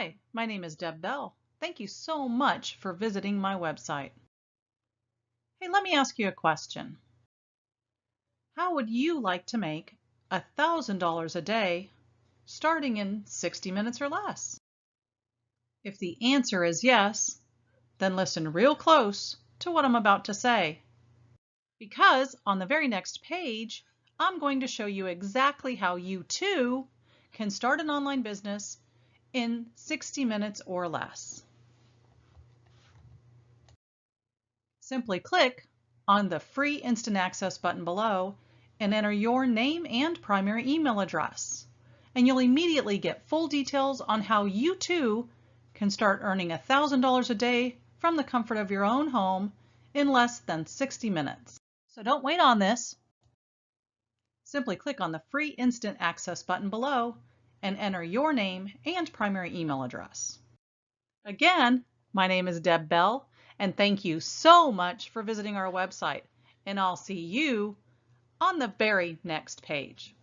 Hi, my name is Deb Bell. Thank you so much for visiting my website. Hey, let me ask you a question. How would you like to make $1,000 a day starting in 60 minutes or less? If the answer is yes, then listen real close to what I'm about to say. Because on the very next page, I'm going to show you exactly how you too can start an online business in 60 minutes or less. Simply click on the free instant access button below and enter your name and primary email address. And you'll immediately get full details on how you too can start earning $1,000 a day from the comfort of your own home in less than 60 minutes. So don't wait on this. Simply click on the free instant access button below and enter your name and primary email address. Again, my name is Deb Bell, and thank you so much for visiting our website, and I'll see you on the very next page.